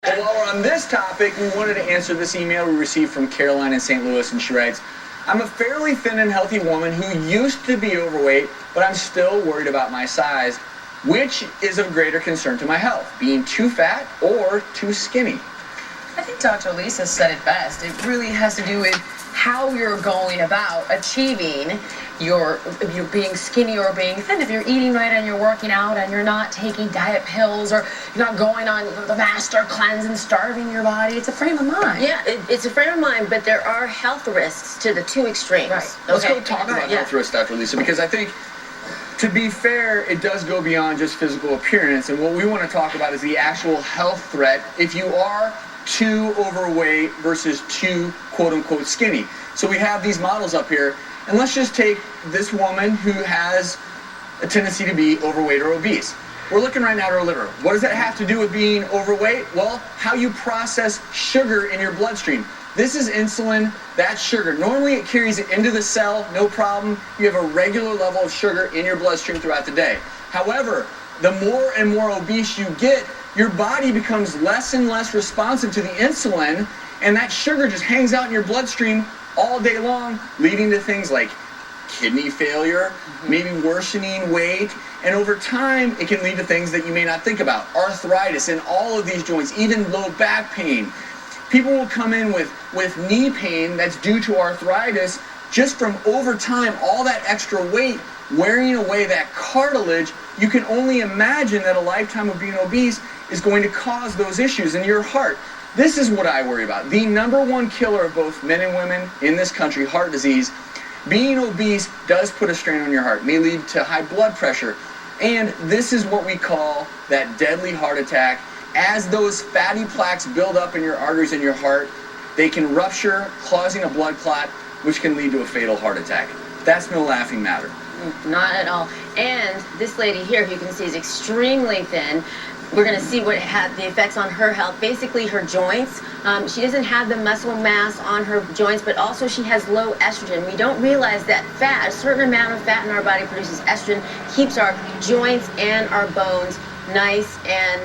But while we're on this topic, we wanted to answer this email we received from Caroline in St. Louis, and she writes, I'm a fairly thin and healthy woman who used to be overweight, but I'm still worried about my size. Which is of greater concern to my health, being too fat or too skinny? I think Dr. Lisa said it best. It really has to do with how you're going about achieving your being skinny or being thin. If you're eating right and you're working out and you're not taking diet pills or you're not going on the master cleanse and starving your body, it's a frame of mind. Yeah, it's a frame of mind, but there are health risks to the two extremes. Right. Let's go talk about health risks, Dr. Lisa, because I think, to be fair, it does go beyond just physical appearance, and what we want to talk about is the actual health threat if you are too overweight versus too quote-unquote skinny. So we have these models up here, and let's just take this woman who has a tendency to be overweight or obese. We're looking right now at her liver. What does that have to do with being overweight? Well, how you process sugar in your bloodstream. This is insulin, that's sugar. Normally it carries it into the cell, no problem. You have a regular level of sugar in your bloodstream throughout the day. However, the more and more obese you get, your body becomes less and less responsive to the insulin, and that sugar just hangs out in your bloodstream all day long, leading to things like kidney failure, maybe worsening weight, and over time it can lead to things that you may not think about. Arthritis in all of these joints, even low back pain. People will come in with knee pain that's due to arthritis just from over time, all that extra weight wearing away that cartilage. You can only imagine that a lifetime of being obese is going to cause those issues in your heart. This is what I worry about. The #1 killer of both men and women in this country, heart disease. Being obese does put a strain on your heart, may lead to high blood pressure. And this is what we call that deadly heart attack. As those fatty plaques build up in your arteries in your heart, they can rupture, causing a blood clot, which can lead to a fatal heart attack. That's no laughing matter. Not at all. And this lady here, who you can see is extremely thin. We're going to see what had the effects on her health. Basically, her joints. She doesn't have the muscle mass on her joints, but also she has low estrogen. We don't realize that fat, a certain amount of fat in our body produces estrogen, keeps our joints and our bones nice and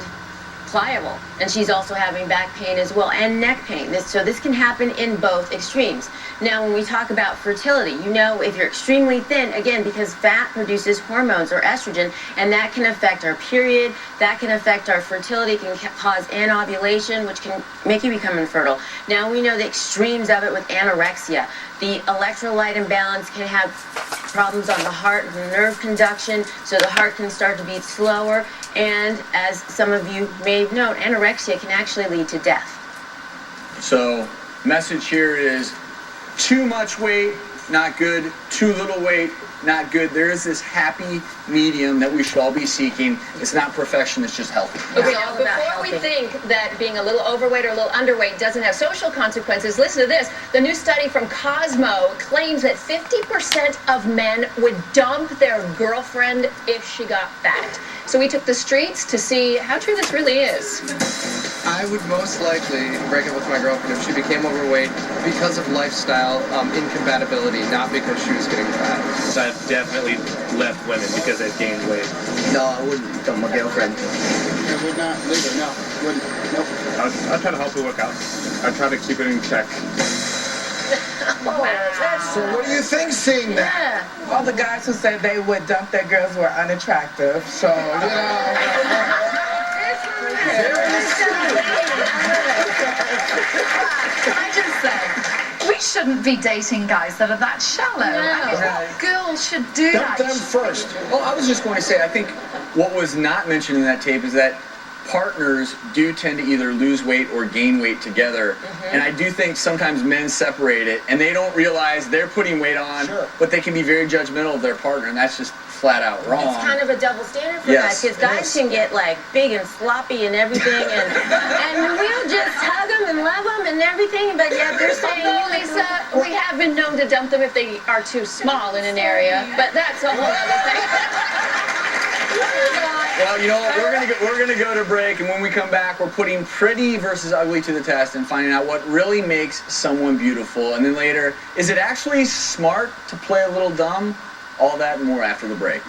pliable. And she's also having back pain as well and neck pain. So this can happen in both extremes. Now, when we talk about fertility, you know, if you're extremely thin, again, because fat produces hormones or estrogen, and that can affect our period, that can affect our fertility, can cause anovulation, which can make you become infertile. Now we know the extremes of it with anorexia. The electrolyte imbalance can have problems on the heart and nerve conduction, so the heart can start to beat slower. And as some of you may have known, anorexia can actually lead to death. So, message here is too much weight, not good. Too little weight, not good. There is this happy medium that we should all be seeking. It's not perfection, it's just healthy. Okay, now before we think that being a little overweight or a little underweight doesn't have social consequences, listen to this. The new study from Cosmo claims that 50% of men would dump their girlfriend if she got fat. So we took the streets to see how true this really is. I would most likely break up with my girlfriend if she became overweight because of lifestyle incompatibility, not because she was getting fat. So I've definitely left women because they've gained weight. No, I wouldn't dump my girlfriend. I would not leave her, no. Wouldn't. Nope. I'll try to help her work out. I'll try to keep it in check. So what do you think seeing that? All the guys who said they would dump their girls were unattractive, so, you know. I just say, we shouldn't be dating guys that are that shallow. I mean, what girl should do Dump that? them first. Well, I was just going to say, I think what was not mentioned in that tape is that partners do tend to either lose weight or gain weight together. And I do think sometimes men separate it and they don't realize they're putting weight on, but they can be very judgmental of their partner, and that's just flat out wrong. It's kind of a double standard for guys, because guys can get like big and sloppy and everything, and we'll just hug them and love them and everything, but yet they're saying, Lisa, we have been known to dump them if they are too small in an area, but that's a whole other thing. Well, you know what? We're gonna go to break, and when we come back, we're putting pretty versus ugly to the test and finding out what really makes someone beautiful. And then later, is it actually smart to play a little dumb? All that and more after the break.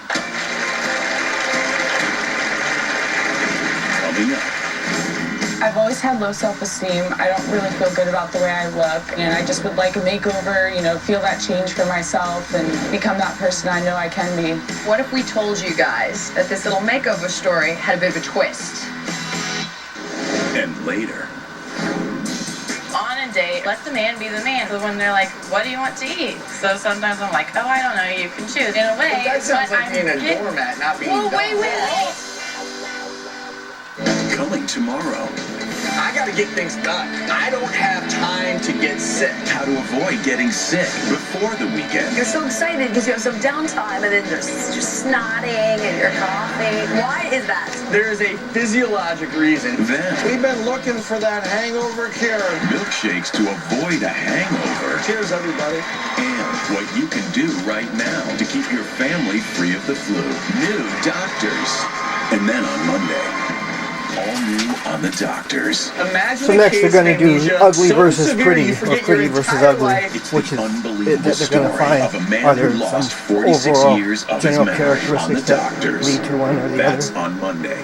I've always had low self-esteem. I don't really feel good about the way I look, and I just would like a makeover, you know, feel that change for myself and become that person I know I can be. What if we told you guys that this little makeover story had a bit of a twist? And later, on a date, let the man be the man. So when they're like, what do you want to eat? So sometimes I'm like, oh, I don't know, you can choose. In a way, But that sounds like I'm being a doormat, not being dumb. Wait. coming tomorrow. I gotta get things done. I don't have time to get sick. How to avoid getting sick before the weekend. You're so excited because you have some downtime and then you're snotting and you're coughing. Why is that? There is a physiologic reason. Then, We've been looking for that hangover cure. milkshakes to avoid a hangover. Cheers, everybody. And what you can do right now to keep your family free of the flu. New doctors. And then on Monday, all new on the doctors. Imagine So next they're going to do ugly versus pretty, or or pretty versus ugly, It's which the is unbelievable that they're going to story find of a man are who there lost some 46 overall years of his general memory on the characteristics that doctors. lead to one or the That's other. on Monday.